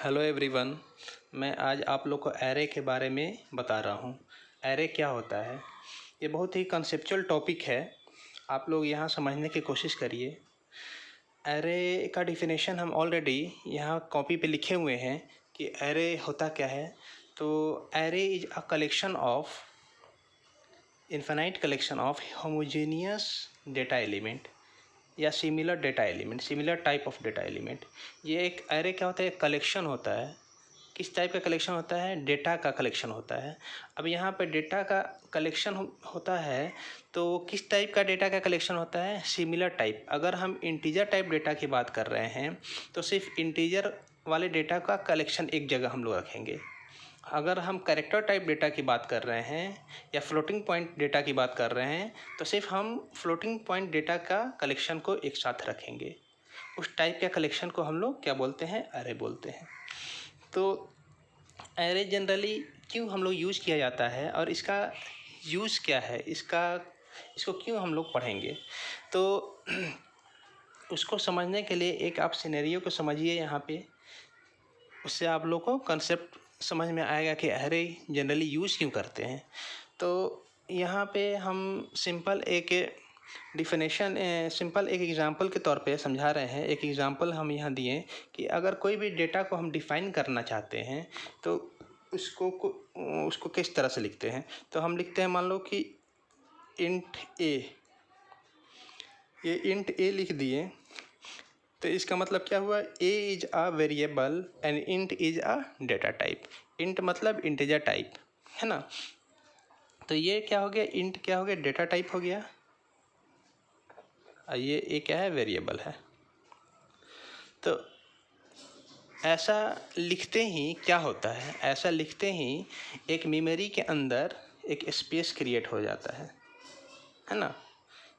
Hello everyone. मैं आज आप लोग को एरे के बारे में बता रहा हूँ। एरे क्या होता है? ये बहुत ही कंसेप्चुअल टॉपिक है। आप लोग यहाँ समझने की कोशिश करिए। एरे का डिफिनेशन हम ऑलरेडी यहाँ कॉपी पे लिखे हुए हैं कि एरे होता क्या है। तो array is a collection of infinite collection of homogeneous data element या similar data element, similar type of data element. ये एक एरे क्या होता है? कलेक्शन होता है। किस टाइप का कलेक्शन होता है? डेटा का कलेक्शन होता है। अब यहाँ पे डेटा का कलेक्शन होता है तो किस टाइप का डेटा का कलेक्शन होता है? Similar type. अगर हम इंटीजर टाइप डेटा की बात कर रहे हैं तो सिर्फ इंटीजर वाले डेटा का कलेक्शन एक जगह हम लोग रखेंगे। अगर हम कैरेक्टर टाइप डेटा की बात कर रहे हैं या फ्लोटिंग पॉइंट डेटा की बात कर रहे हैं तो सिर्फ हम फ्लोटिंग पॉइंट डेटा का कलेक्शन को एक साथ रखेंगे। उस टाइप के कलेक्शन को हम लोग क्या बोलते हैं? एरे बोलते हैं। तो एरे जनरली क्यों हम लोग यूज़ किया जाता है और इसका यूज़ क्या है, इसको क्यों हम लोग पढ़ेंगे? तो उसको समझने के लिए एक आप सिनेरियो को समझिए यहाँ पे। उससे आप लोग को कंसेप्ट समझ में आएगा कि एरे जनरली यूज़ क्यों करते हैं। तो यहाँ पे हम सिंपल एक एग्जांपल के तौर पे समझा रहे हैं। एक एग्जांपल हम यहाँ दिए कि अगर कोई भी डेटा को हम डिफ़ाइन करना चाहते हैं तो उसको किस तरह से लिखते हैं। तो हम लिखते हैं, मान लो कि इंट ए, ये इंट ए लिख दिए तो इसका मतलब क्या हुआ? A is a variable and int is a data type. Int मतलब इंटीजर टाइप, है ना। तो ये क्या हो गया? इंट क्या हो गया? डेटा टाइप हो गया। ये ए क्या है? वेरिएबल है। तो ऐसा लिखते ही क्या होता है? ऐसा लिखते ही एक मेमोरी के अंदर एक स्पेस क्रिएट हो जाता है ना।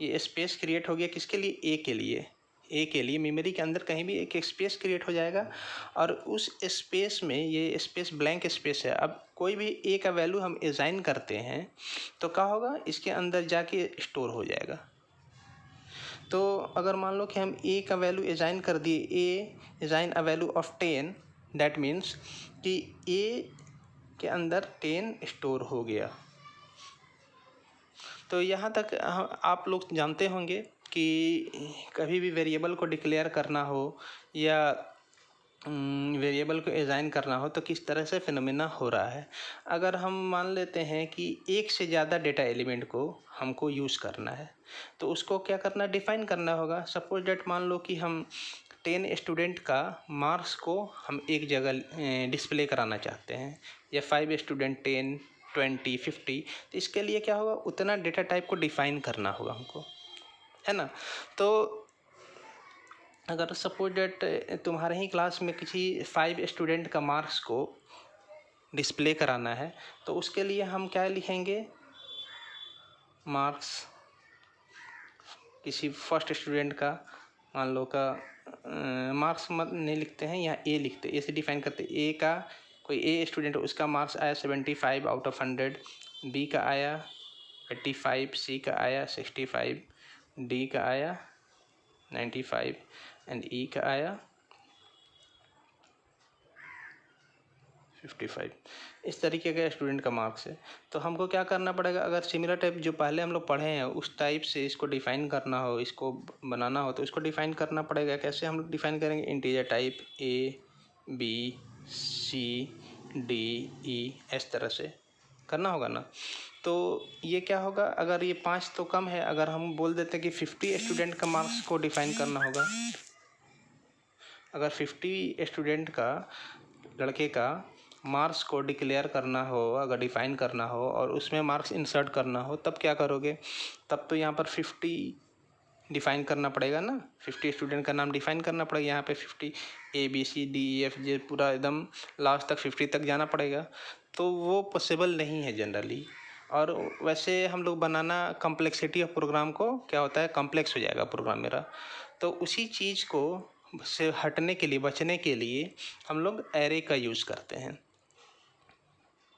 ये स्पेस क्रिएट हो गया किसके लिए? ए के लिए। ए के लिए मेमोरी के अंदर कहीं भी एक स्पेस क्रिएट हो जाएगा और उस स्पेस में, ये स्पेस ब्लैंक स्पेस है। अब कोई भी ए का वैल्यू हम असाइन करते हैं तो क्या होगा? इसके अंदर जाके स्टोर हो जाएगा। तो अगर मान लो कि हम ए का वैल्यू असाइन कर दिए, A assign a value of 10, that means कि ए के अंदर 10 स्टोर हो गया। तो यहाँ तक आप लोग जानते होंगे कि कभी भी वेरिएबल को डिक्लेयर करना हो या वेरिएबल को असाइन करना हो तो किस तरह से फिनोमेना हो रहा है। अगर हम मान लेते हैं कि एक से ज़्यादा डेटा एलिमेंट को हमको यूज़ करना है तो उसको क्या करना? डिफ़ाइन करना होगा। सपोज डेट मान लो कि हम 10 स्टूडेंट का मार्क्स को हम एक जगह डिस्प्ले कराना चाहते हैं, या 5 स्टूडेंट 10 20 50। तो इसके लिए क्या होगा? उतना डेटा टाइप को डिफ़ाइन करना होगा हमको, है ना। तो अगर सपोज डेट तुम्हारे ही क्लास में किसी 5 स्टूडेंट का मार्क्स को डिस्प्ले कराना है तो उसके लिए हम क्या लिखेंगे? मार्क्स किसी फर्स्ट स्टूडेंट का, मान लो का मार्क्स मत नहीं लिखते हैं, यहाँ ए लिखते हैं। ए से डिफाइन करते हैं। ए का कोई ए स्टूडेंट उसका मार्क्स आया 75 आउट ऑफ 100, बी का आया 85, सी का आया 65, डी का आया 95 एंड ई का आया 55। इस तरीके का स्टूडेंट का मार्क्स है। तो हमको क्या करना पड़ेगा? अगर सिमिलर टाइप जो पहले हम लोग पढ़े हैं उस टाइप से इसको डिफ़ाइन करना हो, इसको बनाना हो तो इसको डिफ़ाइन करना पड़ेगा। कैसे हम लोग डिफ़ाइन करेंगे? Integer type A B C D E, इस तरह से करना होगा ना। तो ये क्या होगा? अगर ये 5 तो कम है, अगर हम बोल देते हैं कि 50 स्टूडेंट का मार्क्स को डिफ़ाइन करना होगा। अगर 50 स्टूडेंट का, लड़के का मार्क्स को डिक्लेयर करना हो, अगर डिफ़ाइन करना हो और उसमें मार्क्स इंसर्ट करना हो तब क्या करोगे? तब तो यहाँ पर 50 डिफ़ाइन करना पड़ेगा ना। 50 स्टूडेंट का नाम डिफ़ाइन करना पड़ेगा। यहाँ पे 50 A B C D E F J पूरा एकदम लास्ट तक 50 तक जाना पड़ेगा। तो वो पॉसिबल नहीं है जनरली। और वैसे हम लोग बनाना, कम्प्लेक्सिटी ऑफ प्रोग्राम को क्या होता है? कम्प्लेक्स हो जाएगा प्रोग्राम मेरा। तो उसी चीज़ को से हटने के लिए, बचने के लिए हम लोग एरे का यूज़ करते हैं।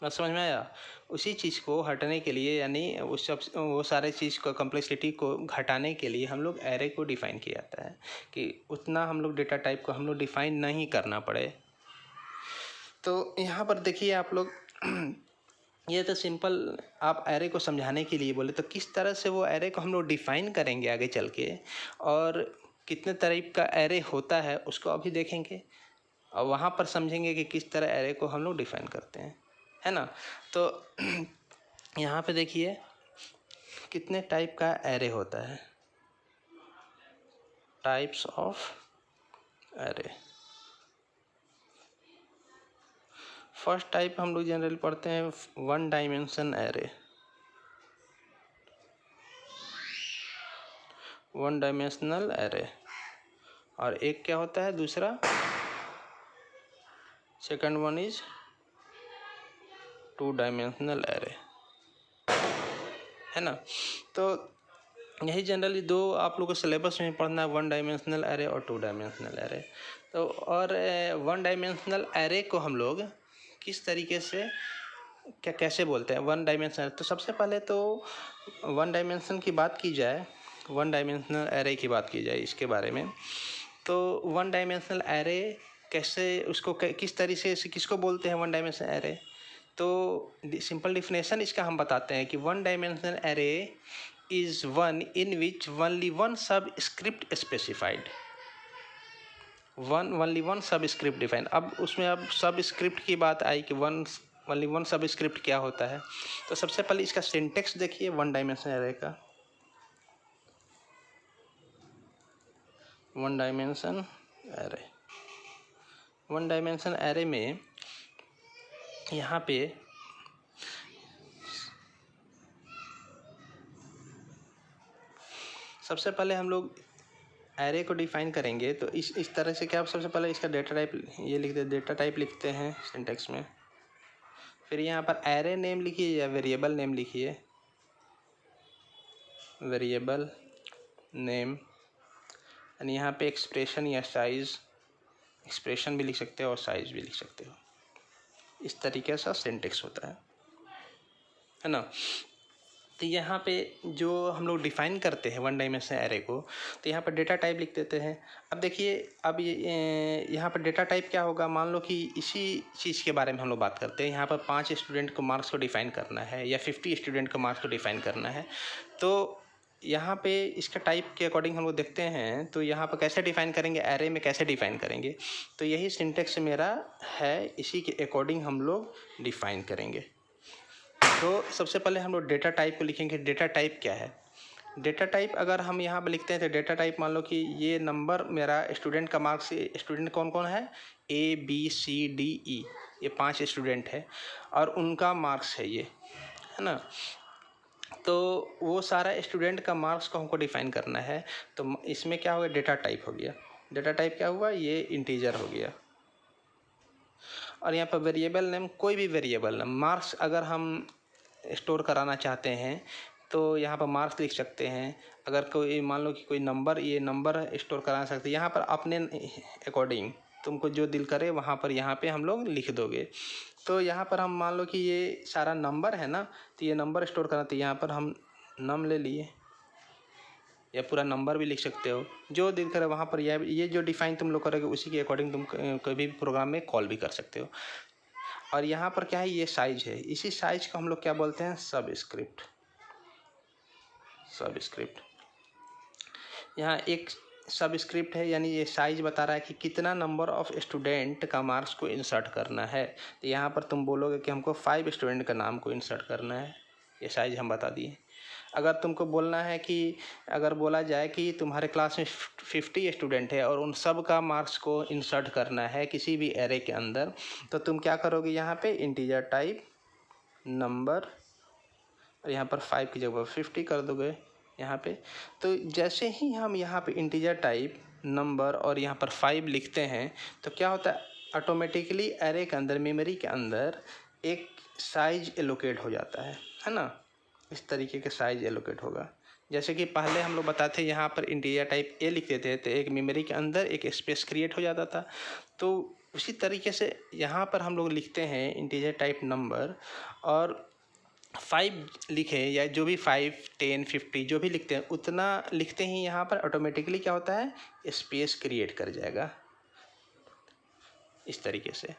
बात समझ में आया? उसी चीज़ को हटने के लिए, यानी वो सारे चीज़ को, कम्प्लेक्सिटी को घटाने के लिए हम लोग एरे को डिफ़ाइन किया जाता है कि उतना हम लोग डेटा टाइप को हम लोग डिफ़ाइन नहीं करना पड़े। तो यहाँ पर देखिए आप लोग ये तो सिंपल आप एरे को समझाने के लिए बोले, तो किस तरह से वो एरे को हम लोग डिफ़ाइन करेंगे आगे चल के, और कितने टाइप का एरे होता है उसको अभी देखेंगे, और वहाँ पर समझेंगे कि किस तरह एरे को हम लोग डिफ़ाइन करते हैं, है ना। तो यहाँ पे देखिए कितने टाइप का एरे होता है, types of array. First type हम लोग जनरली पढ़ते हैं one dimension array, one dimensional array. और एक क्या होता है दूसरा, second one is two dimensional array, है ना। तो यही जनरली दो आप लोगों को सिलेबस में पढ़ना है, वन डायमेंशनल एरे और टू डायमेंशनल एरे। तो और वन डायमेंशनल एरे को हम लोग किस तरीके से कैसे बोलते हैं वन डायमेंशनल। तो सबसे पहले तो वन डायमेंशन की बात की जाए, वन डायमेंशनल एरे की बात की जाए इसके बारे में, तो वन डायमेंशनल एरे कैसे, उसको किस तरीके से किसको बोलते हैं वन डायमेंशनल एरे। तो सिंपल डिफिनेशन इसका हम बताते हैं कि one dimensional array is one in which only one सब स्क्रिप्ट स्पेसिफाइड, ओनली वन सब स्क्रिप्ट डिफाइंड। अब उसमें अब सब स्क्रिप्ट की बात आई कि ओनली वन सब स्क्रिप्ट क्या होता है। तो सबसे पहले इसका सिंटेक्स देखिए वन डायमेंशन एरे का, one dimension array. One dimension array में यहाँ पे सबसे पहले हम लोग एरे को डिफाइन करेंगे। तो इस तरह से क्या, सबसे पहले इसका डेटा टाइप ये लिख दे, डेटा टाइप लिखते हैं सिंटेक्स में। फिर यहाँ पर एरे नेम लिखिए या वेरिएबल नेम लिखिए, वेरिएबल नेम। यानी यहाँ पे एक्सप्रेशन या साइज़, एक्सप्रेशन भी लिख सकते हो और साइज़ भी लिख सकते हो। इस तरीके से सिंटेक्स होता है ना। तो यहाँ पे जो हम लोग डिफ़ाइन करते हैं वन डायमेंशन एरे को, तो यहाँ पर डेटा टाइप लिख देते हैं। अब देखिए अब ये यहाँ पर डेटा टाइप क्या होगा, मान लो कि इसी चीज़ के बारे में हम लोग बात करते हैं। यहाँ पर 5 स्टूडेंट को मार्क्स को डिफ़ाइन करना है या 50 स्टूडेंट को मार्क्स को डिफ़ाइन करना है। तो यहाँ पे इसका टाइप के अकॉर्डिंग हम लोग देखते हैं, तो यहाँ पर कैसे डिफ़ाइन करेंगे, एरे में कैसे डिफ़ाइन करेंगे। तो यही सिंटेक्स मेरा है, इसी के अकॉर्डिंग हम लोग डिफ़ाइन करेंगे। तो सबसे पहले हम लोग डेटा टाइप को लिखेंगे। डेटा टाइप क्या है, डेटा टाइप अगर हम यहाँ पर लिखते हैं तो डेटा टाइप मान लो कि ये नंबर मेरा स्टूडेंट का मार्क्स, स्टूडेंट कौन कौन है, ABCDE, ये 5 स्टूडेंट है और उनका मार्क्स है ये, है ना। तो वो सारा स्टूडेंट का मार्क्स को हमको डिफ़ाइन करना है। तो इसमें क्या होगा, डेटा टाइप हो गया। डेटा टाइप क्या हुआ, ये इंटीजर हो गया। और यहाँ पर वेरिएबल नेम, कोई भी वेरिएबल नेम, मार्क्स अगर हम स्टोर कराना चाहते हैं तो यहाँ पर मार्क्स लिख सकते हैं। अगर कोई मान लो कि कोई नंबर, ये नंबर स्टोर करा सकते हैं। यहाँ पर अपने अकॉर्डिंग तुमको जो दिल करे वहाँ पर यहाँ पे हम लोग लिख दोगे। तो यहाँ पर हम मान लो कि ये सारा नंबर है ना, तो ये नंबर स्टोर करना, तो यहाँ पर हम नम ले लिए या पूरा नंबर भी लिख सकते हो, जो दिल करे वहाँ पर। ये जो डिफ़ाइन तुम लोग करोगे उसी के अकॉर्डिंग तुम कोई भी प्रोग्राम में कॉल भी कर सकते हो। और यहाँ पर क्या है, ये साइज है, इसी साइज को हम लोग क्या बोलते हैं, सब स्क्रिप्ट। सब स्क्रिप्ट यहाँ एक सब स्क्रिप्ट है, यानी ये साइज बता रहा है कि कितना नंबर ऑफ स्टूडेंट का मार्क्स को इंसर्ट करना है। तो यहाँ पर तुम बोलोगे कि हमको 5 स्टूडेंट का नाम को इंसर्ट करना है, ये साइज हम बता दिए। अगर तुमको बोलना है कि अगर बोला जाए कि तुम्हारे क्लास में 50 स्टूडेंट है और उन सब का मार्क्स को इंसर्ट करना है किसी भी एरे के अंदर, तो तुम क्या करोगे, यहाँ पे इंटीजर टाइप नंबर और यहाँ पर 5 की जगह 50 कर दोगे यहाँ पे। तो जैसे ही हम यहाँ पे इंटीजर टाइप नंबर और यहाँ पर 5 लिखते हैं, तो क्या होता है, ऑटोमेटिकली एरे के अंदर, मेमोरी के अंदर एक साइज एलोकेट हो जाता है ना। इस तरीके के साइज एलोकेट होगा। जैसे कि पहले हम लोग बताते यहाँ पर इंटीजर टाइप ए लिखते थे तो एक मेमोरी के अंदर एक स्पेस क्रिएट हो जाता था। तो उसी तरीके से यहाँ पर हम लोग लिखते हैं इंटीजर टाइप नंबर और 5 लिखे या जो भी 5, 10, 50 जो भी लिखते हैं उतना लिखते ही यहाँ पर ऑटोमेटिकली क्या होता है, स्पेस क्रिएट कर जाएगा इस तरीके से।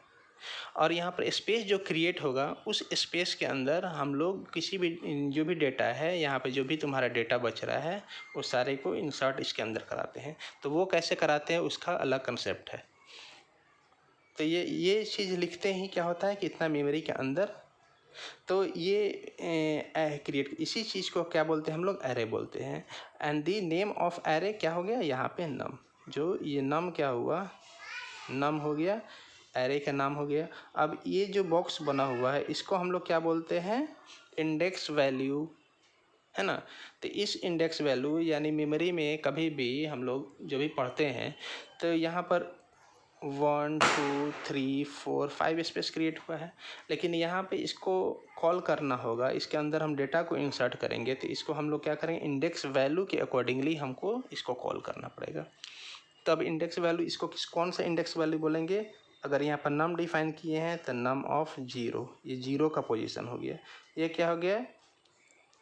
और यहाँ पर स्पेस जो क्रिएट होगा उस स्पेस के अंदर हम लोग किसी भी जो भी डेटा है, यहाँ पे जो भी तुम्हारा डेटा बच रहा है उस सारे को इंसर्ट इसके अंदर कराते हैं। तो वो कैसे कराते हैं उसका अलग कंसेप्ट है। तो ये चीज़ लिखते ही क्या होता है कि इतना मेमोरी के अंदर, तो ये क्रिएट, इसी चीज़ को क्या बोलते हैं हम लोग, एरे बोलते हैं। And the name of array क्या हो गया यहाँ पे, नम। जो ये नम क्या हुआ, नम हो गया, एरे का नाम हो गया। अब ये जो बॉक्स बना हुआ है इसको हम लोग क्या बोलते हैं, इंडेक्स वैल्यू, है ना। तो इस इंडेक्स वैल्यू यानी मेमोरी में कभी भी हम लोग जो भी पढ़ते हैं तो यहाँ पर 1 2 3 4 5 स्पेस क्रिएट हुआ है, लेकिन यहाँ पे इसको कॉल करना होगा, इसके अंदर हम डेटा को इंसर्ट करेंगे तो इसको हम लोग क्या करेंगे, इंडेक्स वैल्यू के अकॉर्डिंगली हमको इसको कॉल करना पड़ेगा। तब इंडेक्स वैल्यू इसको कौन सा इंडेक्स वैल्यू बोलेंगे, अगर यहाँ पर नम डिफाइन किए हैं तो नम ऑफ 0, ये 0 का पोजीशन हो गया। ये क्या हो गया,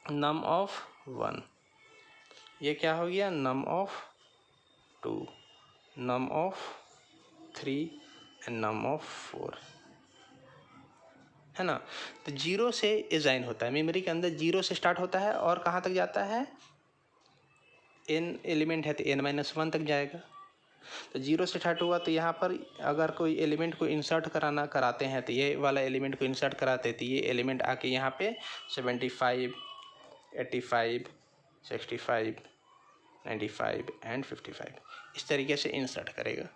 नम ऑफ 1, ये क्या हो गया, num of 2, num of 3 and num of 4, है ना। तो 0 से असाइन होता है, मेमोरी के अंदर 0 से स्टार्ट होता है और कहाँ तक जाता है, n एलिमेंट है तो n-1 तक जाएगा। तो 0 से स्टार्ट हुआ तो यहाँ पर अगर कोई एलिमेंट को इंसर्ट कराते हैं तो ये वाला एलिमेंट को इंसर्ट कराते हैं तो ये एलिमेंट आके यहाँ पे 75 85 65 95 एंड 55 इस तरीके से इंसर्ट करेगा।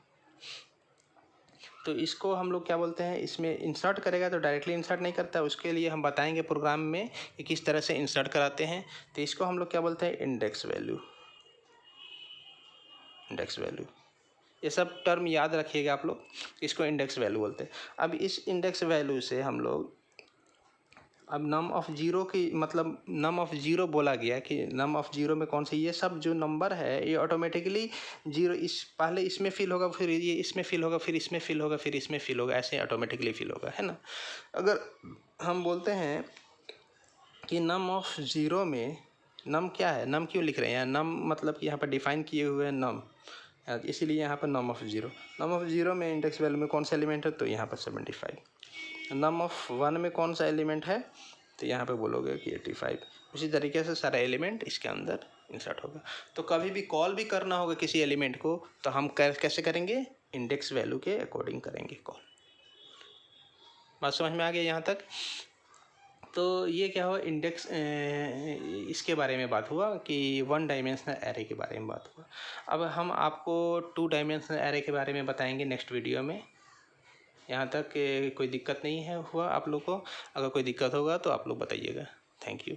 तो इसको हम लोग क्या बोलते हैं, इसमें इंसर्ट करेगा तो डायरेक्टली इंसर्ट नहीं करता, उसके लिए हम बताएंगे प्रोग्राम में कि किस तरह से इंसर्ट कराते हैं। तो इसको हम लोग क्या बोलते हैं, इंडेक्स वैल्यू, इंडेक्स वैल्यू। ये सब टर्म याद रखिएगा आप लोग, इसको इंडेक्स वैल्यू बोलते हैं। अब इस इंडेक्स वैल्यू से हम लोग, अब नम ऑफ 0 की मतलब नम ऑफ 0 बोला गया कि नम ऑफ 0 में कौन से, ये सब जो नंबर है ये ऑटोमेटिकली 0 इस पहले इसमें फिल होगा, फिर ये इसमें फिल होगा, फिर इसमें फिल होगा, फिर इसमें फिल होगा, ऐसे ऑटोमेटिकली फिल होगा, है ना। अगर हम बोलते हैं कि नम ऑफ 0 में, नम क्या है, नम क्यों लिख रहे हैं, नम मतलब कि यहाँ पर डिफाइन किए हुए हैं नम, इसीलिए यहाँ पर नम ऑफ 0। नम ऑफ 0 में इंडेक्स वैल्यू में कौन सा एलिमेंट है, तो यहाँ पर 75। नम ऑफ 1 में कौन सा एलिमेंट है, तो यहाँ पे बोलोगे कि 85। उसी तरीके से सारा एलिमेंट इसके अंदर इंसर्ट होगा। तो कभी भी कॉल भी करना होगा किसी एलिमेंट को तो हम कैसे करेंगे, इंडेक्स वैल्यू के अकॉर्डिंग करेंगे कॉल। बात समझ में आ गया यहाँ तक। तो ये क्या हुआ, इंडेक्स इसके बारे में बात हुआ कि 1 डायमेंशनल एरे के बारे में बात हुआ। अब हम आपको 2 डायमेंशनल एरे के बारे में बताएंगे नेक्स्ट वीडियो में। यहाँ तक कोई दिक्कत नहीं है हुआ आप लोग को, अगर कोई दिक्कत होगा तो आप लोग बताइएगा। Thank you.